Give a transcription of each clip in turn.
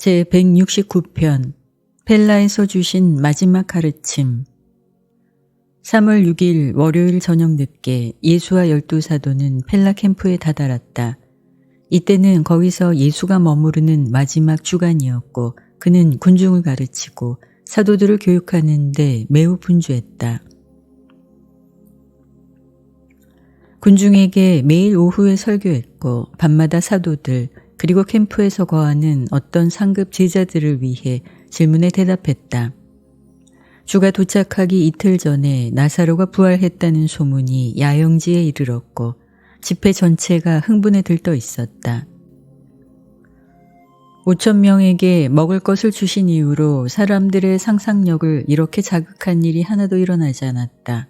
제169편 펠라에서 주신 마지막 가르침. 3월 6일 월요일 저녁 늦게 예수와 12사도는 펠라 캠프에 다다랐다. 이때는 거기서 예수가 머무르는 마지막 주간이었고 그는 군중을 가르치고 사도들을 교육하는 데 매우 분주했다. 군중에게 매일 오후에 설교했고 밤마다 사도들 그리고 캠프에서 거하는 어떤 상급 제자들을 위해 질문에 대답했다. 주가 도착하기 이틀 전에 나사로가 부활했다는 소문이 야영지에 이르렀고 집회 전체가 흥분에 들떠 있었다. 5,000명에게 먹을 것을 주신 이후로 사람들의 상상력을 이렇게 자극한 일이 하나도 일어나지 않았다.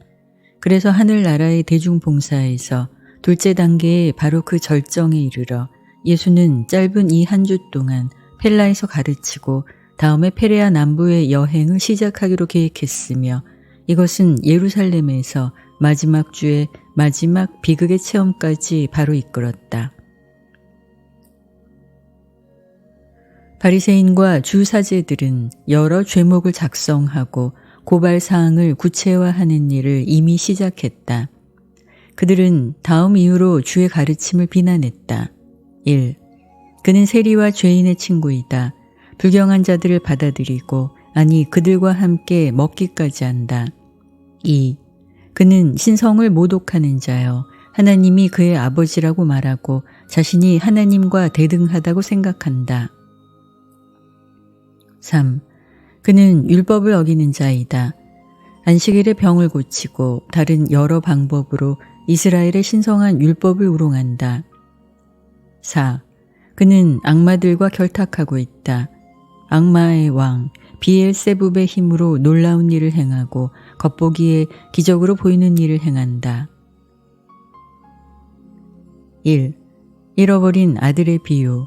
그래서 하늘나라의 대중봉사에서 둘째 단계에 바로 그 절정에 이르러 예수는 짧은 이 한 주 동안 펠라에서 가르치고 다음에 페레아 남부의 여행을 시작하기로 계획했으며 이것은 예루살렘에서 마지막 주의 마지막 비극의 체험까지 바로 이끌었다. 바리새인과 주사제들은 여러 죄목을 작성하고 고발사항을 구체화하는 일을 이미 시작했다. 그들은 다음 이유로 주의 가르침을 비난했다. 1. 그는 세리와 죄인의 친구이다. 불경한 자들을 받아들이고 아니 그들과 함께 먹기까지 한다. 2. 그는 신성을 모독하는 자여 하나님이 그의 아버지라고 말하고 자신이 하나님과 대등하다고 생각한다. 3. 그는 율법을 어기는 자이다. 안식일에 병을 고치고 다른 여러 방법으로 이스라엘의 신성한 율법을 우롱한다. 4. 그는 악마들과 결탁하고 있다. 악마의 왕 비엘세붑의 힘으로 놀라운 일을 행하고 겉보기에 기적으로 보이는 일을 행한다. 1. 잃어버린 아들의 비유.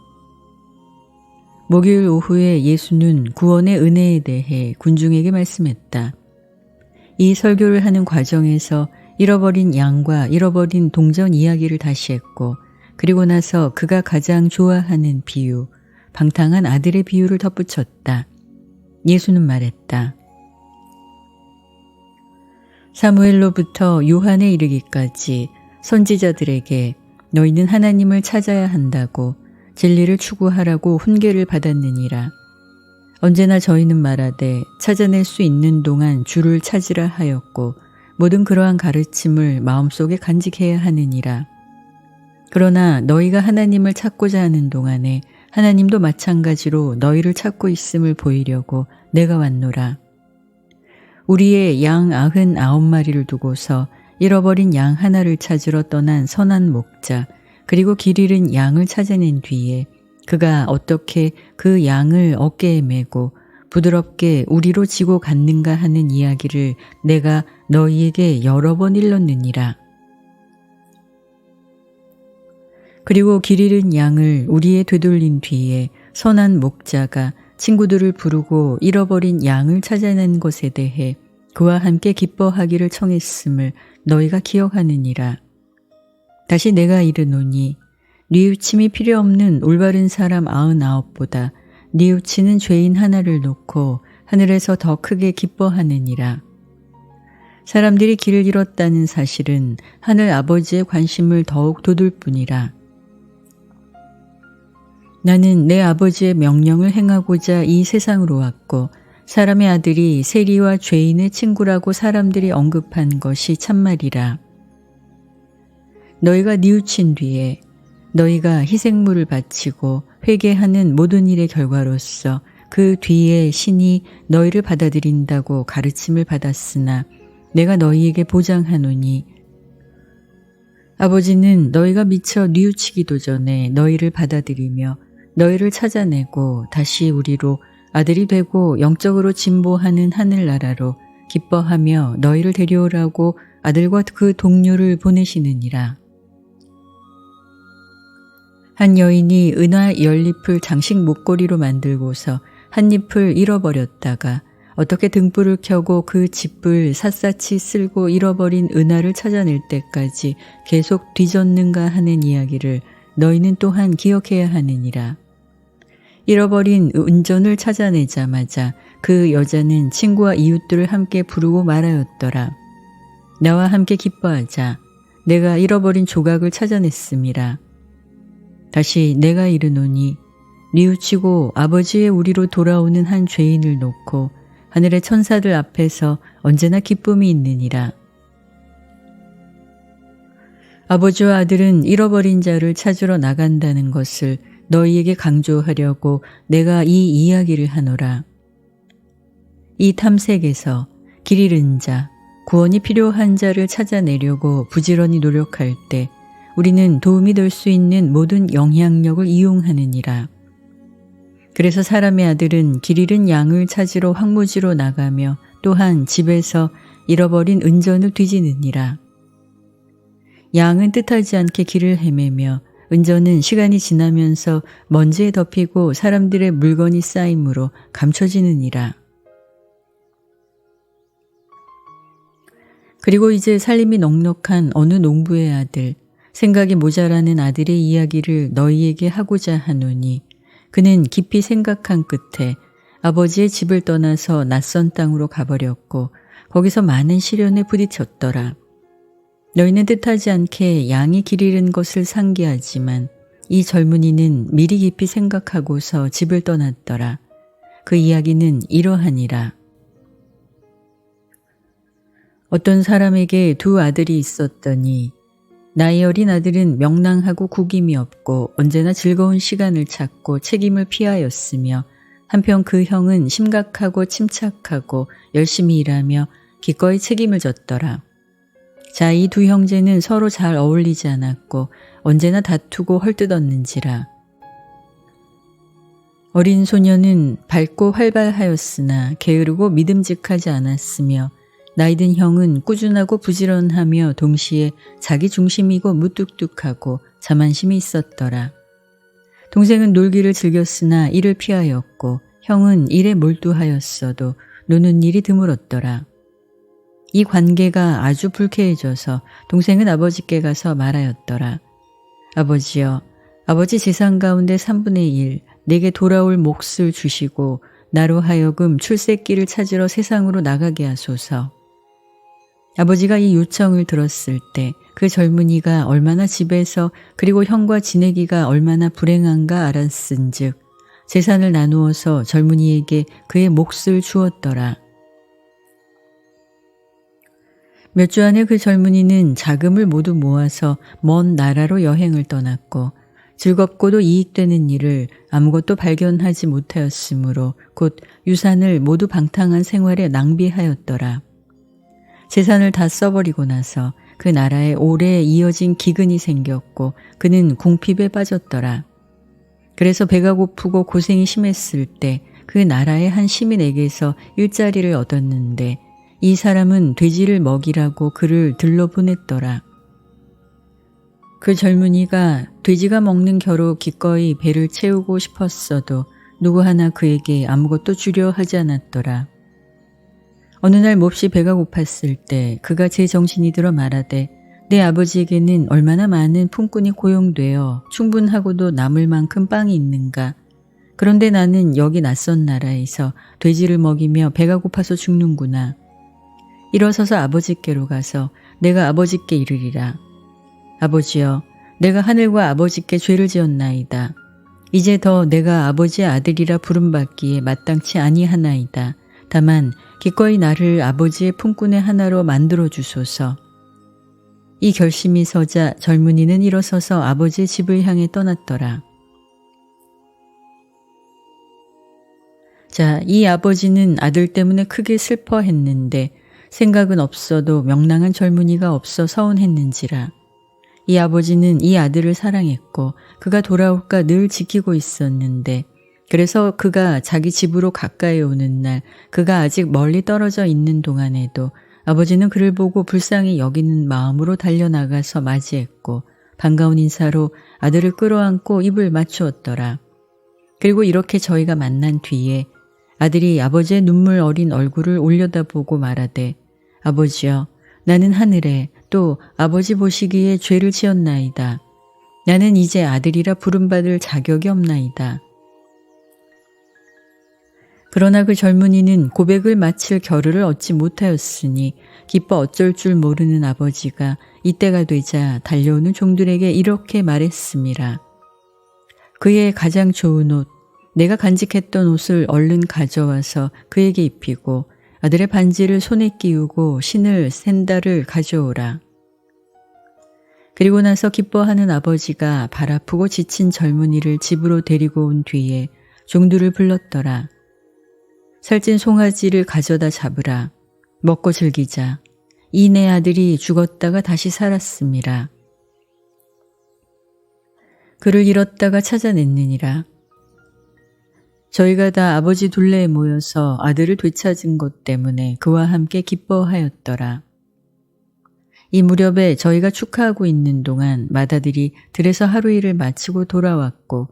목요일 오후에 예수는 구원의 은혜에 대해 군중에게 말씀했다. 이 설교를 하는 과정에서 잃어버린 양과 잃어버린 동전 이야기를 다시 했고 그리고 나서 그가 가장 좋아하는 비유, 방탕한 아들의 비유를 덧붙였다. 예수는 말했다. 사무엘로부터 요한에 이르기까지 선지자들에게 너희는 하나님을 찾아야 한다고 진리를 추구하라고 훈계를 받았느니라. 언제나 저희는 말하되 찾아낼 수 있는 동안 주를 찾으라 하였고 모든 그러한 가르침을 마음속에 간직해야 하느니라. 그러나 너희가 하나님을 찾고자 하는 동안에 하나님도 마찬가지로 너희를 찾고 있음을 보이려고 내가 왔노라. 우리의 양 99마리를 두고서 잃어버린 양 하나를 찾으러 떠난 선한 목자 그리고 길 잃은 양을 찾아낸 뒤에 그가 어떻게 그 양을 어깨에 메고 부드럽게 우리로 지고 갔는가 하는 이야기를 내가 너희에게 여러 번 일렀느니라. 그리고 길 잃은 양을 우리에 되돌린 뒤에 선한 목자가 친구들을 부르고 잃어버린 양을 찾아낸 것에 대해 그와 함께 기뻐하기를 청했음을 너희가 기억하느니라. 다시 내가 이르노니 뉘우침이 필요 없는 올바른 사람 99보다 뉘우치는 죄인 하나를 놓고 하늘에서 더 크게 기뻐하느니라. 사람들이 길을 잃었다는 사실은 하늘 아버지의 관심을 더욱 돋을 뿐이라. 나는 내 아버지의 명령을 행하고자 이 세상으로 왔고 사람의 아들이 세리와 죄인의 친구라고 사람들이 언급한 것이 참말이라. 너희가 뉘우친 뒤에 너희가 희생물을 바치고 회개하는 모든 일의 결과로서 그 뒤에 신이 너희를 받아들인다고 가르침을 받았으나 내가 너희에게 보장하노니 아버지는 너희가 미처 뉘우치기도 전에 너희를 받아들이며 너희를 찾아내고 다시 우리로 아들이 되고 영적으로 진보하는 하늘나라로 기뻐하며 너희를 데려오라고 아들과 그 동료를 보내시느니라. 한 여인이 은화 연잎을 장식 목걸이로 만들고서 한 잎을 잃어버렸다가 어떻게 등불을 켜고 그 집을 샅샅이 쓸고 잃어버린 은화를 찾아낼 때까지 계속 뒤졌는가 하는 이야기를 너희는 또한 기억해야 하느니라. 잃어버린 은전을 찾아내자마자 그 여자는 친구와 이웃들을 함께 부르고 말하였더라. 나와 함께 기뻐하자. 내가 잃어버린 조각을 찾아냈음이라. 다시 내가 이르노니 뉘우치고 아버지의 우리로 돌아오는 한 죄인을 놓고 하늘의 천사들 앞에서 언제나 기쁨이 있느니라. 아버지와 아들은 잃어버린 자를 찾으러 나간다는 것을 너희에게 강조하려고 내가 이 이야기를 하노라. 이 탐색에서 길 잃은 자, 구원이 필요한 자를 찾아내려고 부지런히 노력할 때 우리는 도움이 될 수 있는 모든 영향력을 이용하느니라. 그래서 사람의 아들은 길 잃은 양을 찾으러 황무지로 나가며 또한 집에서 잃어버린 은전을 뒤지느니라. 양은 뜻하지 않게 길을 헤매며 은전은 시간이 지나면서 먼지에 덮이고 사람들의 물건이 쌓이므로 감춰지느니라. 그리고 이제 살림이 넉넉한 어느 농부의 아들, 생각이 모자라는 아들의 이야기를 너희에게 하고자 하노니 그는 깊이 생각한 끝에 아버지의 집을 떠나서 낯선 땅으로 가버렸고 거기서 많은 시련에 부딪혔더라. 너희는 뜻하지 않게 양이 길 잃은 것을 상기하지만 이 젊은이는 미리 깊이 생각하고서 집을 떠났더라. 그 이야기는 이러하니라. 어떤 사람에게 두 아들이 있었더니 나이 어린 아들은 명랑하고 구김이 없고 언제나 즐거운 시간을 찾고 책임을 피하였으며 한편 그 형은 심각하고 침착하고 열심히 일하며 기꺼이 책임을 졌더라. 자, 이 두 형제는 서로 잘 어울리지 않았고 언제나 다투고 헐뜯었는지라. 어린 소년은 밝고 활발하였으나 게으르고 믿음직하지 않았으며 나이든 형은 꾸준하고 부지런하며 동시에 자기 중심이고 무뚝뚝하고 자만심이 있었더라. 동생은 놀기를 즐겼으나 일을 피하였고 형은 일에 몰두하였어도 노는 일이 드물었더라. 이 관계가 아주 불쾌해져서 동생은 아버지께 가서 말하였더라. 아버지여, 아버지 재산 가운데 3분의 1 내게 돌아올 몫을 주시고 나로 하여금 출세길을 찾으러 세상으로 나가게 하소서. 아버지가 이 요청을 들었을 때 그 젊은이가 얼마나 집에서 그리고 형과 지내기가 얼마나 불행한가 알았은즉 재산을 나누어서 젊은이에게 그의 몫을 주었더라. 몇 주 안에 그 젊은이는 자금을 모두 모아서 먼 나라로 여행을 떠났고 즐겁고도 이익되는 일을 아무것도 발견하지 못하였으므로 곧 유산을 모두 방탕한 생활에 낭비하였더라. 재산을 다 써버리고 나서 그 나라에 오래 이어진 기근이 생겼고 그는 궁핍에 빠졌더라. 그래서 배가 고프고 고생이 심했을 때 그 나라의 한 시민에게서 일자리를 얻었는데 이 사람은 돼지를 먹이라고 그를 들러보냈더라. 그 젊은이가 돼지가 먹는 겨로 기꺼이 배를 채우고 싶었어도 누구 하나 그에게 아무것도 주려 하지 않았더라. 어느 날 몹시 배가 고팠을 때 그가 제 정신이 들어 말하되 내 아버지에게는 얼마나 많은 품꾼이 고용되어 충분하고도 남을 만큼 빵이 있는가. 그런데 나는 여기 낯선 나라에서 돼지를 먹이며 배가 고파서 죽는구나. 일어서서 아버지께로 가서 내가 아버지께 이르리라. 아버지여, 내가 하늘과 아버지께 죄를 지었나이다. 이제 더 내가 아버지의 아들이라 부름받기에 마땅치 아니하나이다. 다만 기꺼이 나를 아버지의 품꾼의 하나로 만들어 주소서. 이 결심이 서자 젊은이는 일어서서 아버지의 집을 향해 떠났더라. 자, 이 아버지는 아들 때문에 크게 슬퍼했는데 생각은 없어도 명랑한 젊은이가 없어 서운했는지라. 이 아버지는 이 아들을 사랑했고 그가 돌아올까 늘 지키고 있었는데 그래서 그가 자기 집으로 가까이 오는 날 그가 아직 멀리 떨어져 있는 동안에도 아버지는 그를 보고 불쌍히 여기는 마음으로 달려나가서 맞이했고 반가운 인사로 아들을 끌어안고 입을 맞추었더라. 그리고 이렇게 저희가 만난 뒤에 아들이 아버지의 눈물 어린 얼굴을 올려다보고 말하되 아버지여, 나는 하늘에 또 아버지 보시기에 죄를 지었나이다. 나는 이제 아들이라 부름받을 자격이 없나이다. 그러나 그 젊은이는 고백을 마칠 겨를을 얻지 못하였으니 기뻐 어쩔 줄 모르는 아버지가 이때가 되자 달려오는 종들에게 이렇게 말했습니다. 그의 가장 좋은 옷, 내가 간직했던 옷을 얼른 가져와서 그에게 입히고 아들의 반지를 손에 끼우고 신을 샌달을 가져오라. 그리고 나서 기뻐하는 아버지가 발 아프고 지친 젊은이를 집으로 데리고 온 뒤에 종들을 불렀더라. 살찐 송아지를 가져다 잡으라. 먹고 즐기자. 이 내 아들이 죽었다가 다시 살았음이라. 그를 잃었다가 찾아냈느니라. 저희가 다 아버지 둘레에 모여서 아들을 되찾은 것 때문에 그와 함께 기뻐하였더라. 이 무렵에 저희가 축하하고 있는 동안 맏아들이 들에서 하루 일을 마치고 돌아왔고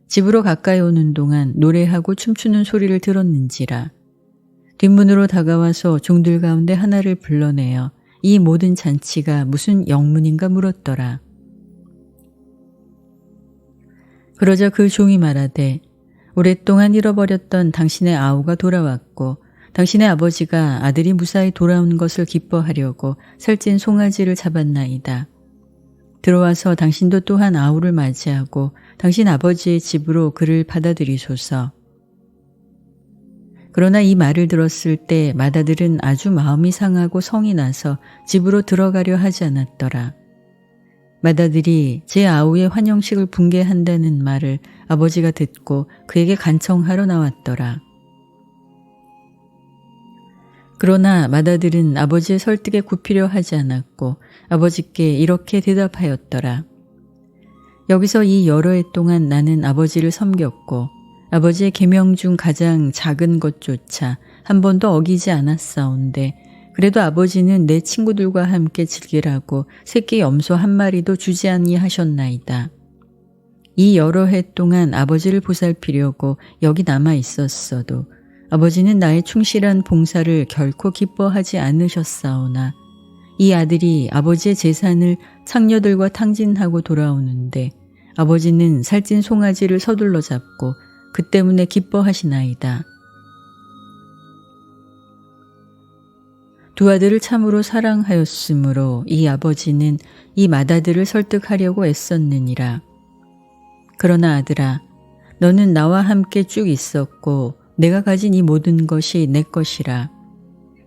집으로 가까이 오는 동안 노래하고 춤추는 소리를 들었는지라. 뒷문으로 다가와서 종들 가운데 하나를 불러내어 이 모든 잔치가 무슨 영문인가 물었더라. 그러자 그 종이 말하되 오랫동안 잃어버렸던 당신의 아우가 돌아왔고 당신의 아버지가 아들이 무사히 돌아온 것을 기뻐하려고 살찐 송아지를 잡았나이다. 들어와서 당신도 또한 아우를 맞이하고 당신 아버지의 집으로 그를 받아들이소서. 그러나 이 말을 들었을 때 맏아들은 아주 마음이 상하고 성이 나서 집으로 들어가려 하지 않았더라. 맏아들이 제 아우의 환영식을 붕괴한다는 말을 아버지가 듣고 그에게 간청하러 나왔더라. 그러나 맏아들은 아버지의 설득에 굽히려 하지 않았고 아버지께 이렇게 대답하였더라. 여기서 이 여러 해 동안 나는 아버지를 섬겼고 아버지의 계명 중 가장 작은 것조차 한 번도 어기지 않았사온데 그래도 아버지는 내 친구들과 함께 즐기라고 새끼 염소 한 마리도 주지 아니하셨나이다. 이 여러 해 동안 아버지를 보살피려고 여기 남아 있었어도 아버지는 나의 충실한 봉사를 결코 기뻐하지 않으셨사오나 이 아들이 아버지의 재산을 창녀들과 탕진하고 돌아오는데 아버지는 살찐 송아지를 서둘러 잡고 그 때문에 기뻐하시나이다. 두 아들을 참으로 사랑하였으므로 이 아버지는 이 맏아들을 설득하려고 애썼느니라. 그러나 아들아, 너는 나와 함께 쭉 있었고 내가 가진 이 모든 것이 내 것이라.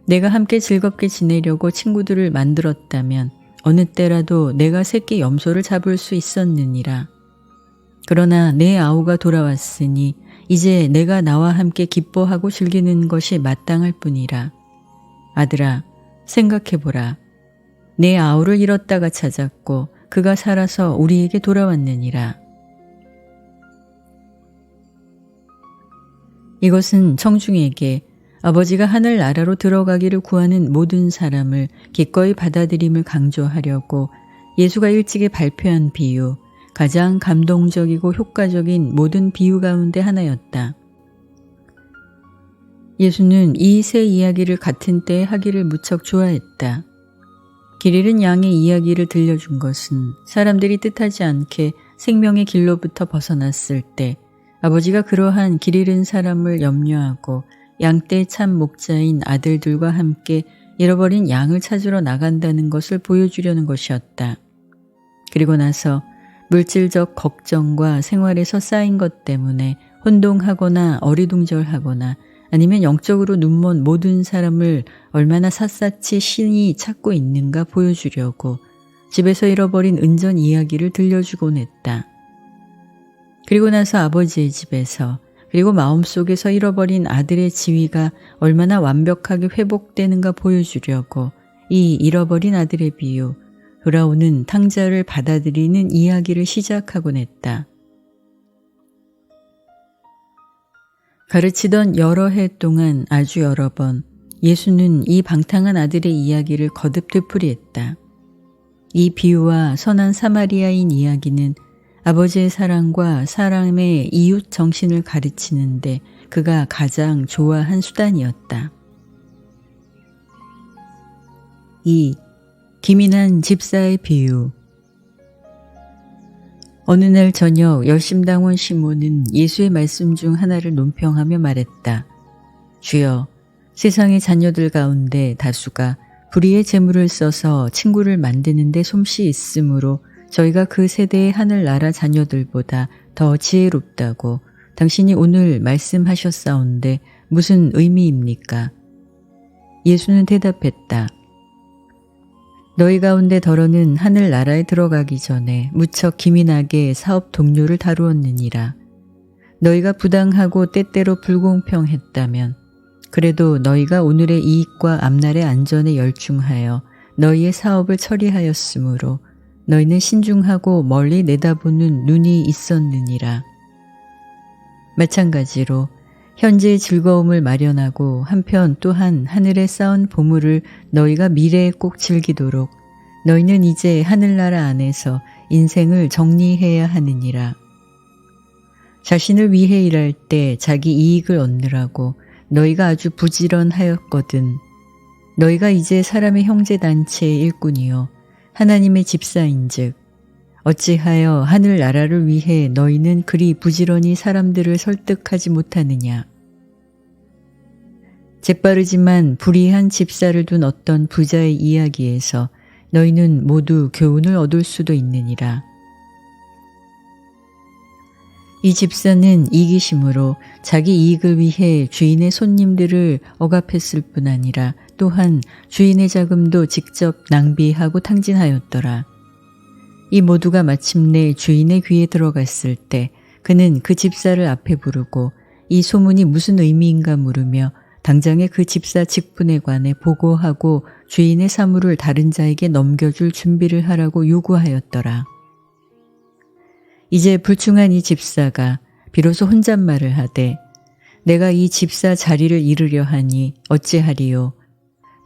내가 함께 즐겁게 지내려고 친구들을 만들었다면 어느 때라도 내가 새끼 염소를 잡을 수 있었느니라. 그러나 내 아우가 돌아왔으니 이제 내가 나와 함께 기뻐하고 즐기는 것이 마땅할 뿐이라. 아들아, 생각해보라. 내 아우를 잃었다가 찾았고 그가 살아서 우리에게 돌아왔느니라. 이것은 청중에게 아버지가 하늘나라로 들어가기를 구하는 모든 사람을 기꺼이 받아들임을 강조하려고 예수가 일찍이 발표한 비유, 가장 감동적이고 효과적인 모든 비유 가운데 하나였다. 예수는 이 세 이야기를 같은 때에 하기를 무척 좋아했다. 길 잃은 양의 이야기를 들려준 것은 사람들이 뜻하지 않게 생명의 길로부터 벗어났을 때 아버지가 그러한 길 잃은 사람을 염려하고 양떼의 참 목자인 아들들과 함께 잃어버린 양을 찾으러 나간다는 것을 보여주려는 것이었다. 그리고 나서 물질적 걱정과 생활에서 쌓인 것 때문에 혼동하거나 어리둥절하거나 아니면 영적으로 눈먼 모든 사람을 얼마나 샅샅이 신이 찾고 있는가 보여주려고 집에서 잃어버린 은전 이야기를 들려주곤 했다. 그리고 나서 아버지의 집에서 그리고 마음속에서 잃어버린 아들의 지위가 얼마나 완벽하게 회복되는가 보여주려고 이 잃어버린 아들의 비유, 돌아오는 탕자를 받아들이는 이야기를 시작하곤 했다. 가르치던 여러 해 동안 아주 여러 번 예수는 이 방탕한 아들의 이야기를 거듭 되풀이했다. 이 비유와 선한 사마리아인 이야기는 아버지의 사랑과 사람의 이웃 정신을 가르치는데 그가 가장 좋아한 수단이었다. 2. 기민한 집사의 비유. 어느 날 저녁 열심당원 시몬은 예수의 말씀 중 하나를 논평하며 말했다. 주여, 세상의 자녀들 가운데 다수가 불의의 재물을 써서 친구를 만드는 데 솜씨 있으므로 저희가 그 세대의 하늘나라 자녀들보다 더 지혜롭다고 당신이 오늘 말씀하셨사온데 무슨 의미입니까? 예수는 대답했다. 너희 가운데 더러는 하늘나라에 들어가기 전에 무척 기민하게 사업 동료를 다루었느니라. 너희가 부당하고 때때로 불공평했다면 그래도 너희가 오늘의 이익과 앞날의 안전에 열중하여 너희의 사업을 처리하였으므로 너희는 신중하고 멀리 내다보는 눈이 있었느니라. 마찬가지로 현재의 즐거움을 마련하고 한편 또한 하늘에 쌓은 보물을 너희가 미래에 꼭 즐기도록 너희는 이제 하늘나라 안에서 인생을 정리해야 하느니라. 자신을 위해 일할 때 자기 이익을 얻느라고 너희가 아주 부지런하였거든. 너희가 이제 사람의 형제단체의 일꾼이요 하나님의 집사인즉 어찌하여 하늘나라를 위해 너희는 그리 부지런히 사람들을 설득하지 못하느냐. 재빠르지만 불의한 집사를 둔 어떤 부자의 이야기에서 너희는 모두 교훈을 얻을 수도 있느니라. 이 집사는 이기심으로 자기 이익을 위해 주인의 손님들을 억압했을 뿐 아니라 또한 주인의 자금도 직접 낭비하고 탕진하였더라. 이 모두가 마침내 주인의 귀에 들어갔을 때 그는 그 집사를 앞에 부르고 이 소문이 무슨 의미인가 물으며 당장에 그 집사 직분에 관해 보고하고 주인의 사물을 다른 자에게 넘겨줄 준비를 하라고 요구하였더라. 이제 불충한 이 집사가 비로소 혼잣말을 하되 내가 이 집사 자리를 이루려 하니 어찌하리요.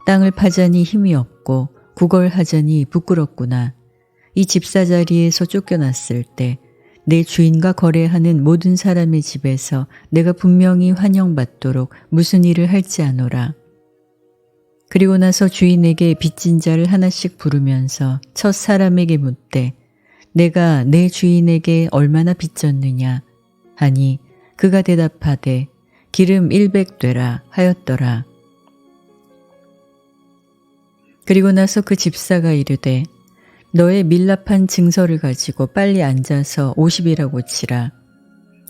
땅을 파자니 힘이 없고 구걸하자니 부끄럽구나. 이 집사 자리에서 쫓겨났을 때 내 주인과 거래하는 모든 사람의 집에서 내가 분명히 환영받도록 무슨 일을 할지 아노라. 그리고 나서 주인에게 빚진 자를 하나씩 부르면서 첫 사람에게 묻되 내가 내 주인에게 얼마나 빚졌느냐 하니 그가 대답하되 기름 100되라 하였더라. 그리고 나서 그 집사가 이르되 너의 밀랍한 증서를 가지고 빨리 앉아서 50이라고 치라.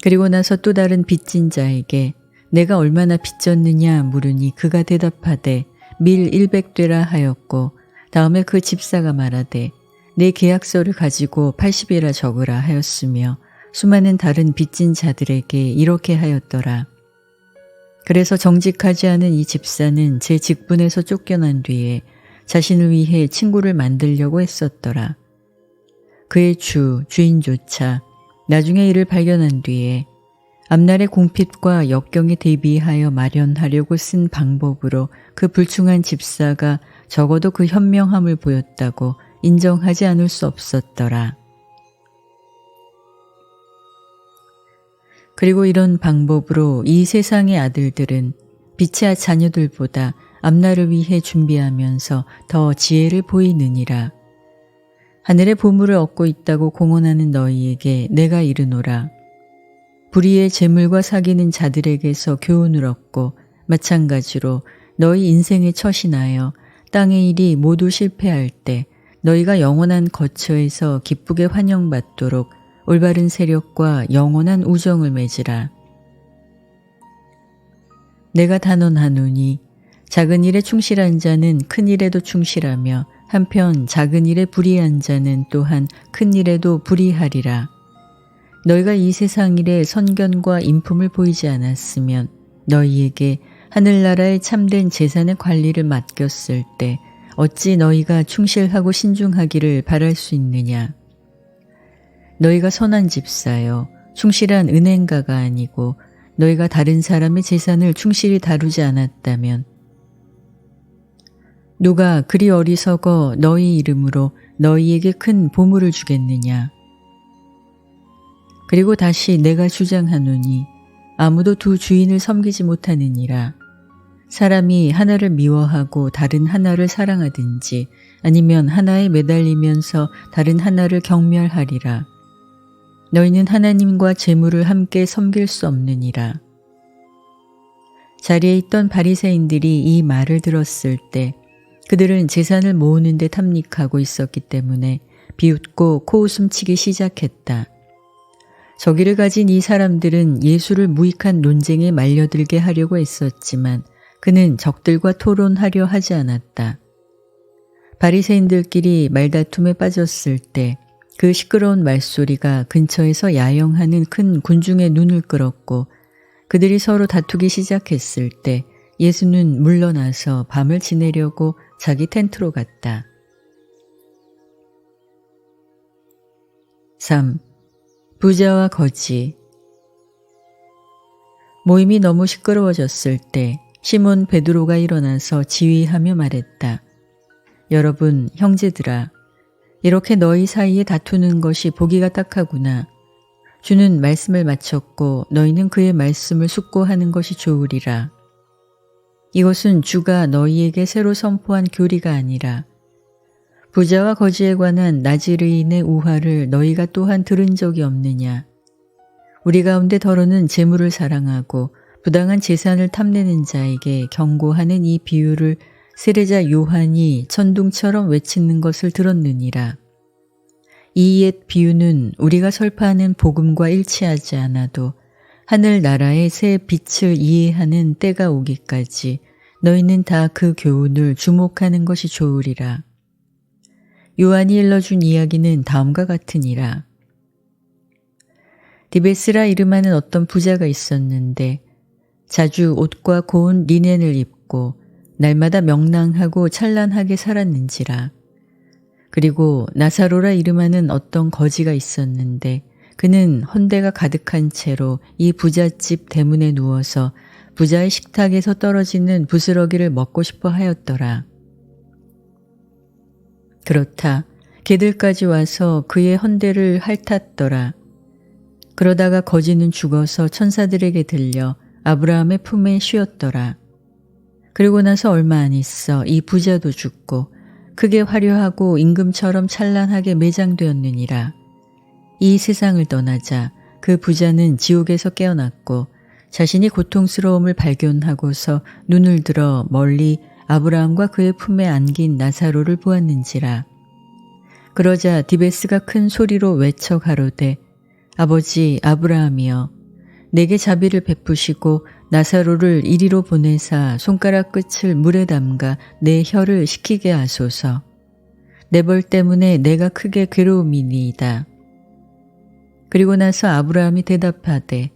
그리고 나서 또 다른 빚진 자에게 내가 얼마나 빚졌느냐 물으니 그가 대답하되 밀 100되라 하였고 다음에 그 집사가 말하되 내 계약서를 가지고 80이라 적으라 하였으며 수많은 다른 빚진 자들에게 이렇게 하였더라. 그래서 정직하지 않은 이 집사는 제 직분에서 쫓겨난 뒤에 자신을 위해 친구를 만들려고 했었더라. 그의 주인조차 나중에 이를 발견한 뒤에 앞날의 공핍과 역경에 대비하여 마련하려고 쓴 방법으로 그 불충한 집사가 적어도 그 현명함을 보였다고 인정하지 않을 수 없었더라. 그리고 이런 방법으로 이 세상의 아들들은 빛의 자녀들보다 앞날을 위해 준비하면서 더 지혜를 보이느니라. 하늘의 보물을 얻고 있다고 공언하는 너희에게 내가 이르노라. 불의의 재물과 사귀는 자들에게서 교훈을 얻고 마찬가지로 너희 인생에 처신하여 땅의 일이 모두 실패할 때 너희가 영원한 거처에서 기쁘게 환영받도록 올바른 세력과 영원한 우정을 맺으라. 내가 단언하노니 작은 일에 충실한 자는 큰 일에도 충실하며 한편 작은 일에 불의한 자는 또한 큰 일에도 불의하리라. 너희가 이 세상 일에 선견과 인품을 보이지 않았으면 너희에게 하늘나라의 참된 재산의 관리를 맡겼을 때 어찌 너희가 충실하고 신중하기를 바랄 수 있느냐. 너희가 선한 집사여 충실한 은행가가 아니고 너희가 다른 사람의 재산을 충실히 다루지 않았다면 누가 그리 어리석어 너희 이름으로 너희에게 큰 보물을 주겠느냐. 그리고 다시 내가 주장하노니 아무도 두 주인을 섬기지 못하느니라. 사람이 하나를 미워하고 다른 하나를 사랑하든지 아니면 하나에 매달리면서 다른 하나를 경멸하리라. 너희는 하나님과 재물을 함께 섬길 수 없느니라. 자리에 있던 바리새인들이 이 말을 들었을 때 그들은 재산을 모으는 데 탐닉하고 있었기 때문에 비웃고 코웃음치기 시작했다. 저기를 가진 이 사람들은 예수를 무익한 논쟁에 말려들게 하려고 했었지만 그는 적들과 토론하려 하지 않았다. 바리새인들끼리 말다툼에 빠졌을 때 그 시끄러운 말소리가 근처에서 야영하는 큰 군중의 눈을 끌었고 그들이 서로 다투기 시작했을 때 예수는 물러나서 밤을 지내려고 자기 텐트로 갔다. 3. 부자와 거지. 모임이 너무 시끄러워졌을 때 시몬 베드로가 일어나서 지휘하며 말했다. 여러분, 형제들아, 이렇게 너희 사이에 다투는 것이 보기가 딱하구나. 주는 말씀을 마쳤고 너희는 그의 말씀을 숙고하는 것이 좋으리라. 이것은 주가 너희에게 새로 선포한 교리가 아니라 부자와 거지에 관한 나지르인의 우화를 너희가 또한 들은 적이 없느냐. 우리 가운데 더러는 재물을 사랑하고 부당한 재산을 탐내는 자에게 경고하는 이 비유를 세례자 요한이 천둥처럼 외치는 것을 들었느니라. 이 옛 비유는 우리가 설파하는 복음과 일치하지 않아도 하늘나라의 새 빛을 이해하는 때가 오기까지 너희는 다 그 교훈을 주목하는 것이 좋으리라. 요한이 일러준 이야기는 다음과 같으니라. 디베스라 이름하는 어떤 부자가 있었는데 자주 옷과 고운 리넨을 입고 날마다 명랑하고 찬란하게 살았는지라. 그리고 나사로라 이름하는 어떤 거지가 있었는데 그는 헌대가 가득한 채로 이 부잣집 대문에 누워서 부자의 식탁에서 떨어지는 부스러기를 먹고 싶어 하였더라. 그렇다. 개들까지 와서 그의 헌대를 핥았더라. 그러다가 거지는 죽어서 천사들에게 들려 아브라함의 품에 쉬었더라. 그리고 나서 얼마 안 있어 이 부자도 죽고 크게 화려하고 임금처럼 찬란하게 매장되었느니라. 이 세상을 떠나자 그 부자는 지옥에서 깨어났고 자신이 고통스러움을 발견하고서 눈을 들어 멀리 아브라함과 그의 품에 안긴 나사로를 보았는지라. 그러자 디베스가 큰 소리로 외쳐 가로되 아버지 아브라함이여 내게 자비를 베푸시고 나사로를 이리로 보내사 손가락 끝을 물에 담가 내 혀를 식히게 하소서. 내 벌 때문에 내가 크게 괴로움이니이다. 그리고 나서 아브라함이 대답하되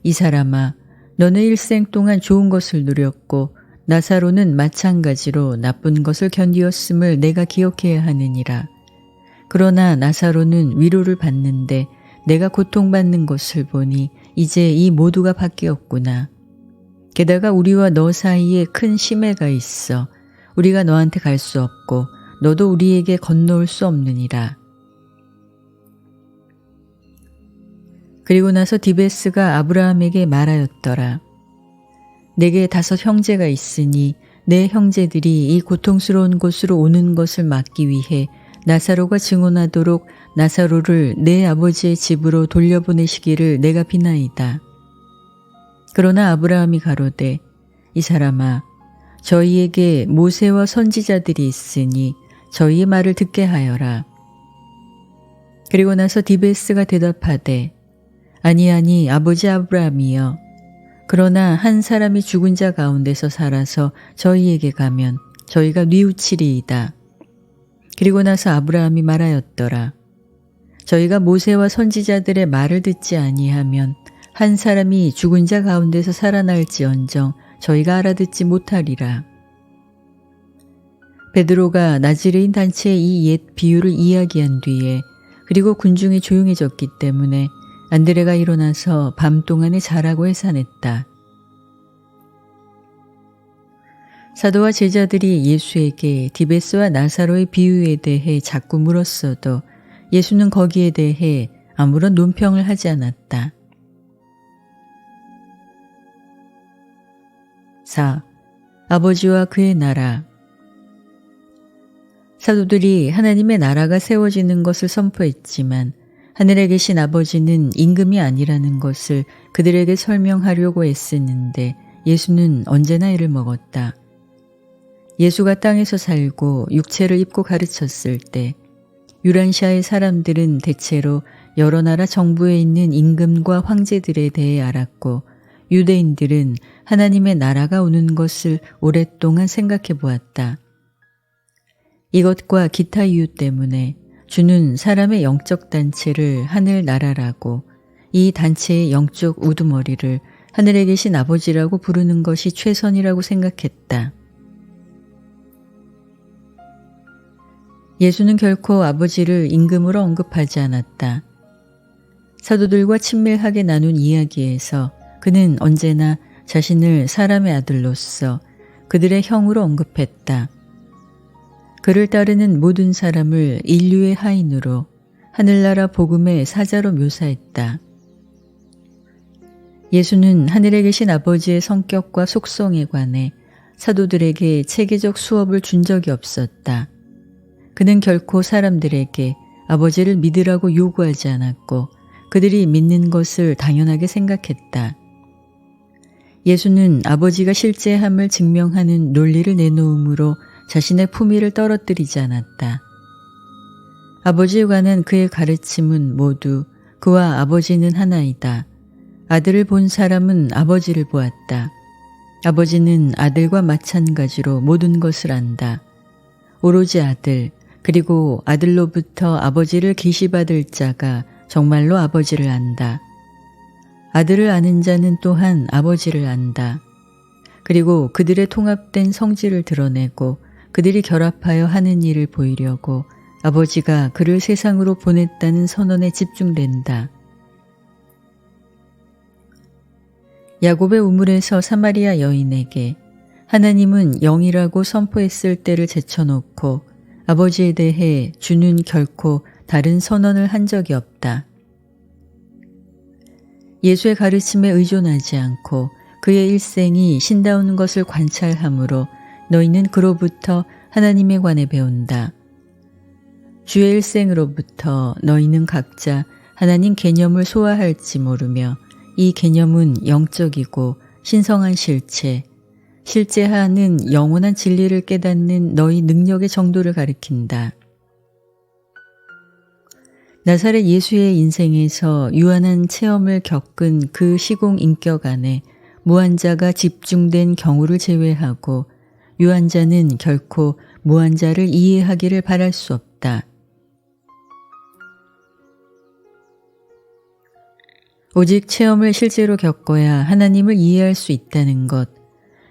이 사람아 너는 일생 동안 좋은 것을 누렸고 나사로는 마찬가지로 나쁜 것을 견디었음을 내가 기억해야 하느니라. 그러나 나사로는 위로를 받는데 내가 고통받는 것을 보니 이제 이 모두가 바뀌었구나. 게다가 우리와 너 사이에 큰 심해가 있어 우리가 너한테 갈 수 없고 너도 우리에게 건너올 수 없느니라. 그리고 나서 디베스가 아브라함에게 말하였더라. 내게 5 형제가 있으니 내 형제들이 이 고통스러운 곳으로 오는 것을 막기 위해 나사로가 증언하도록 나사로를 내 아버지의 집으로 돌려보내시기를 내가 비나이다. 그러나 아브라함이 가로되 이 사람아 저희에게 모세와 선지자들이 있으니 저희의 말을 듣게 하여라. 그리고 나서 디베스가 대답하되 아니 아버지 아브라함이여 그러나 한 사람이 죽은 자 가운데서 살아서 저희에게 가면 저희가 뉘우치리이다. 그리고 나서 아브라함이 말하였더라. 저희가 모세와 선지자들의 말을 듣지 아니하면 한 사람이 죽은 자 가운데서 살아날지언정 저희가 알아듣지 못하리라. 베드로가 나지레인 단체의 이 옛 비유를 이야기한 뒤에 그리고 군중이 조용해졌기 때문에 안드레가 일어나서 밤 동안에 자라고 해산했다. 사도와 제자들이 예수에게 디베스와 나사로의 비유에 대해 자꾸 물었어도 예수는 거기에 대해 아무런 논평을 하지 않았다. 4. 아버지와 그의 나라. 사도들이 하나님의 나라가 세워지는 것을 선포했지만 하늘에 계신 아버지는 임금이 아니라는 것을 그들에게 설명하려고 애쓰는데 예수는 언제나 애를 먹었다. 예수가 땅에서 살고 육체를 입고 가르쳤을 때 유란시아의 사람들은 대체로 여러 나라 정부에 있는 임금과 황제들에 대해 알았고 유대인들은 하나님의 나라가 오는 것을 오랫동안 생각해 보았다. 이것과 기타 이유 때문에 주는 사람의 영적 단체를 하늘나라라고 이 단체의 영적 우두머리를 하늘에 계신 아버지라고 부르는 것이 최선이라고 생각했다. 예수는 결코 아버지를 임금으로 언급하지 않았다. 사도들과 친밀하게 나눈 이야기에서 그는 언제나 자신을 사람의 아들로서 그들의 형으로 언급했다. 그를 따르는 모든 사람을 인류의 하인으로 하늘나라 복음의 사자로 묘사했다. 예수는 하늘에 계신 아버지의 성격과 속성에 관해 사도들에게 체계적 수업을 준 적이 없었다. 그는 결코 사람들에게 아버지를 믿으라고 요구하지 않았고 그들이 믿는 것을 당연하게 생각했다. 예수는 아버지가 실제함을 증명하는 논리를 내놓음으로 자신의 품위를 떨어뜨리지 않았다. 아버지에 관한 그의 가르침은 모두 그와 아버지는 하나이다. 아들을 본 사람은 아버지를 보았다. 아버지는 아들과 마찬가지로 모든 것을 안다. 오로지 아들, 그리고 아들로부터 아버지를 계시받을 자가 정말로 아버지를 안다. 아들을 아는 자는 또한 아버지를 안다. 그리고 그들의 통합된 성질을 드러내고 그들이 결합하여 하는 일을 보이려고 아버지가 그를 세상으로 보냈다는 선언에 집중된다. 야곱의 우물에서 사마리아 여인에게 하나님은 영이라고 선포했을 때를 제쳐놓고 아버지에 대해 주는 결코 다른 선언을 한 적이 없다. 예수의 가르침에 의존하지 않고 그의 일생이 신다운 것을 관찰하므로 너희는 그로부터 하나님에 관해 배운다. 주의 일생으로부터 너희는 각자 하나님 개념을 소화할지 모르며 이 개념은 영적이고 신성한 실제하는 영원한 진리를 깨닫는 너희 능력의 정도를 가리킨다. 나사렛 예수의 인생에서 유한한 체험을 겪은 그 시공 인격 안에 무한자가 집중된 경우를 제외하고 유한자는 결코 무한자를 이해하기를 바랄 수 없다. 오직 체험을 실제로 겪어야 하나님을 이해할 수 있다는 것,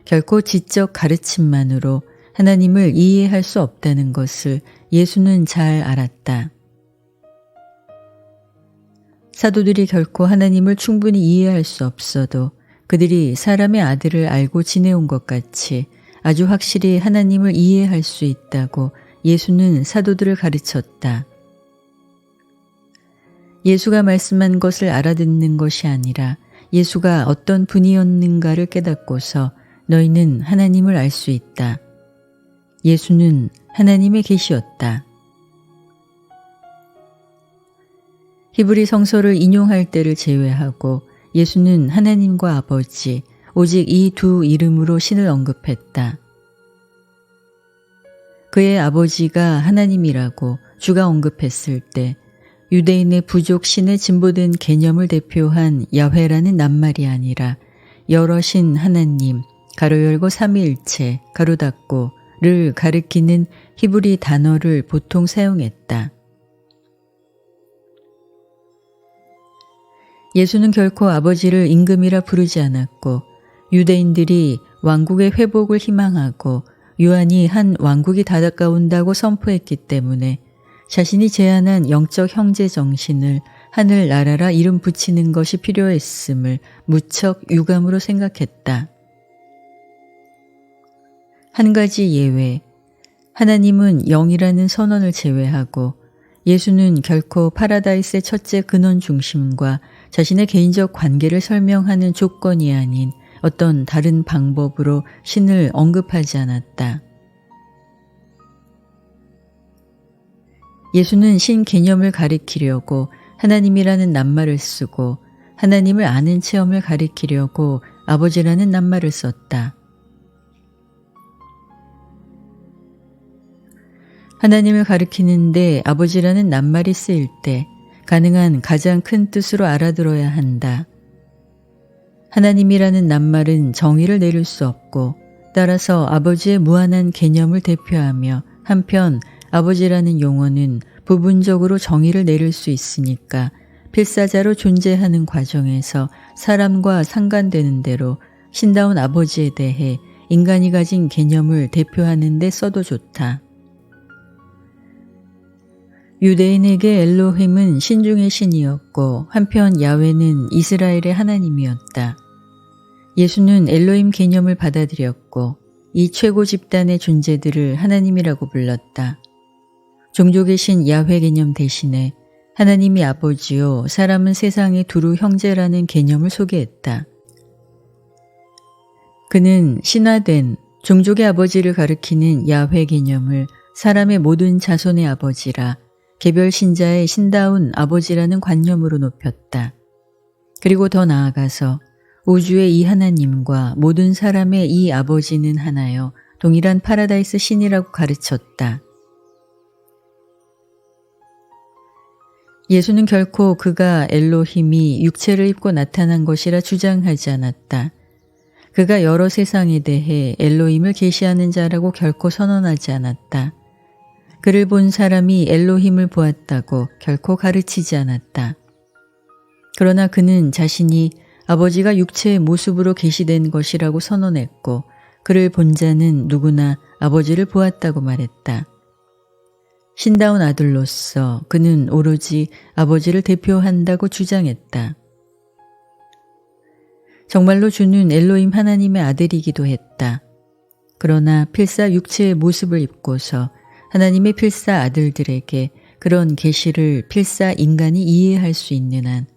결코 지적 가르침만으로 하나님을 이해할 수 없다는 것을 예수는 잘 알았다. 사도들이 결코 하나님을 충분히 이해할 수 없어도 그들이 사람의 아들을 알고 지내온 것 같이 아주 확실히 하나님을 이해할 수 있다고 예수는 사도들을 가르쳤다. 예수가 말씀한 것을 알아듣는 것이 아니라 예수가 어떤 분이었는가를 깨닫고서 너희는 하나님을 알 수 있다. 예수는 하나님의 계시였다. 히브리 성서를 인용할 때를 제외하고 예수는 하나님과 아버지, 오직 이 두 이름으로 신을 언급했다. 그의 아버지가 하나님이라고 주가 언급했을 때 유대인의 부족 신의 진보된 개념을 대표한 야훼라는 낱말이 아니라 여러신 하나님, 가로 열고 삼위일체, 가로 닫고를 가리키는 히브리 단어를 보통 사용했다. 예수는 결코 아버지를 임금이라 부르지 않았고 유대인들이 왕국의 회복을 희망하고 유한이 한 왕국이 다가온다고 선포했기 때문에 자신이 제안한 영적 형제 정신을 하늘나라라 이름 붙이는 것이 필요했음을 무척 유감으로 생각했다. 한 가지 예외, 하나님은 영이라는 선언을 제외하고 예수는 결코 파라다이스의 첫째 근원 중심과 자신의 개인적 관계를 설명하는 조건이 아닌 어떤 다른 방법으로 신을 언급하지 않았다. 예수는 신 개념을 가리키려고 하나님이라는 낱말을 쓰고 하나님을 아는 체험을 가리키려고 아버지라는 낱말을 썼다. 하나님을 가리키는데 아버지라는 낱말이 쓰일 때 가능한 가장 큰 뜻으로 알아들어야 한다. 하나님이라는 낱말은 정의를 내릴 수 없고 따라서 아버지의 무한한 개념을 대표하며 한편 아버지라는 용어는 부분적으로 정의를 내릴 수 있으니까 필사자로 존재하는 과정에서 사람과 상관되는 대로 신다운 아버지에 대해 인간이 가진 개념을 대표하는 데 써도 좋다. 유대인에게 엘로힘은 신중의 신이었고 한편 야훼는 이스라엘의 하나님이었다. 예수는 엘로힘 개념을 받아들였고 이 최고 집단의 존재들을 하나님이라고 불렀다. 종족의 신 야훼 개념 대신에 하나님이 아버지요 사람은 세상의 두루 형제라는 개념을 소개했다. 그는 신화된 종족의 아버지를 가리키는 야훼 개념을 사람의 모든 자손의 아버지라 개별 신자의 신다운 아버지라는 관념으로 높였다. 그리고 더 나아가서 우주의 이 하나님과 모든 사람의 이 아버지는 하나여 동일한 파라다이스 신이라고 가르쳤다. 예수는 결코 그가 엘로힘이 육체를 입고 나타난 것이라 주장하지 않았다. 그가 여러 세상에 대해 엘로힘을 계시하는 자라고 결코 선언하지 않았다. 그를 본 사람이 엘로힘을 보았다고 결코 가르치지 않았다. 그러나 그는 자신이 아버지가 육체의 모습으로 계시된 것이라고 선언했고 그를 본 자는 누구나 아버지를 보았다고 말했다. 신다운 아들로서 그는 오로지 아버지를 대표한다고 주장했다. 정말로 주는 엘로힘 하나님의 아들이기도 했다. 그러나 필사 육체의 모습을 입고서 하나님의 필사 아들들에게 그런 계시를 필사 인간이 이해할 수 있는 한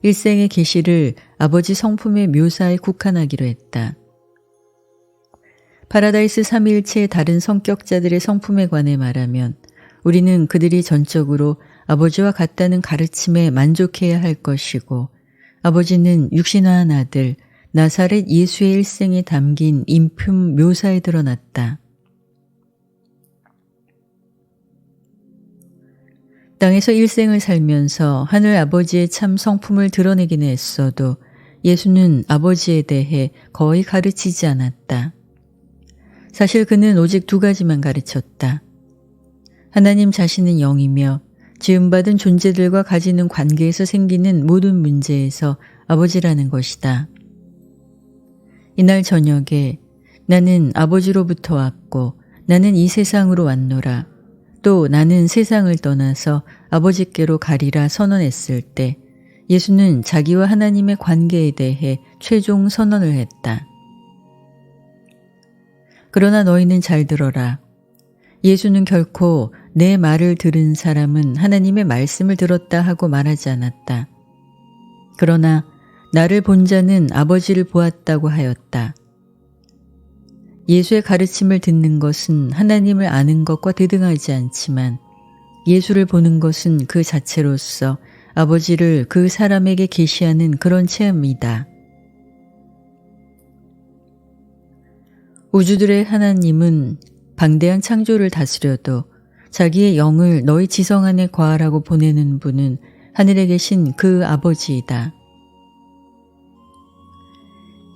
일생의 계시를 아버지 성품의 묘사에 국한하기로 했다. 파라다이스 삼위일체의 다른 성격자들의 성품에 관해 말하면 우리는 그들이 전적으로 아버지와 같다는 가르침에 만족해야 할 것이고 아버지는 육신화한 아들 나사렛 예수의 일생에 담긴 인품 묘사에 드러났다. 땅에서 일생을 살면서 하늘 아버지의 참 성품을 드러내기는 했어도 예수는 아버지에 대해 거의 가르치지 않았다. 사실 그는 오직 두 가지만 가르쳤다. 하나님 자신은 영이며 지음받은 존재들과 가지는 관계에서 생기는 모든 문제에서 아버지라는 것이다. 이날 저녁에 나는 아버지로부터 왔고 나는 이 세상으로 왔노라. 또 나는 세상을 떠나서 아버지께로 가리라 선언했을 때 예수는 자기와 하나님의 관계에 대해 최종 선언을 했다. 그러나 너희는 잘 들어라. 예수는 결코 내 말을 들은 사람은 하나님의 말씀을 들었다 하고 말하지 않았다. 그러나 나를 본 자는 아버지를 보았다고 하였다. 예수의 가르침을 듣는 것은 하나님을 아는 것과 대등하지 않지만 예수를 보는 것은 그 자체로서 아버지를 그 사람에게 계시하는 그런 체험이다. 우주들의 하나님은 방대한 창조를 다스려도 자기의 영을 너희 지성 안에 거하라고 보내는 분은 하늘에 계신 그 아버지이다.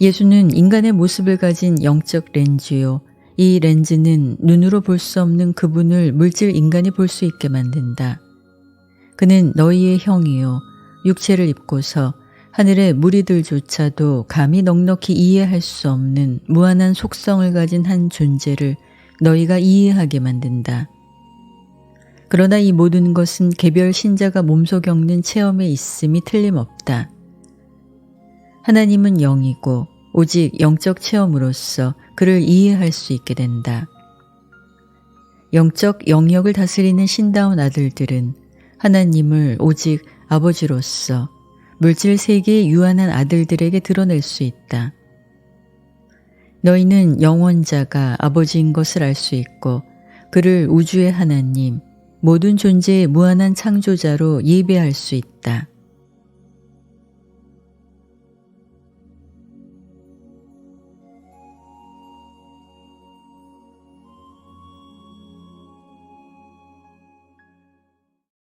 예수는 인간의 모습을 가진 영적 렌즈요. 이 렌즈는 눈으로 볼 수 없는 그분을 물질 인간이 볼 수 있게 만든다. 그는 너희의 형이요. 육체를 입고서 하늘의 무리들조차도 감히 넉넉히 이해할 수 없는 무한한 속성을 가진 한 존재를 너희가 이해하게 만든다. 그러나 이 모든 것은 개별 신자가 몸소 겪는 체험에 있음이 틀림없다. 하나님은 영이고 오직 영적 체험으로서 그를 이해할 수 있게 된다. 영적 영역을 다스리는 신다운 아들들은 하나님을 오직 아버지로서 물질 세계의 유한한 아들들에게 드러낼 수 있다. 너희는 영원자가 아버지인 것을 알 수 있고 그를 우주의 하나님, 모든 존재의 무한한 창조자로 예배할 수 있다.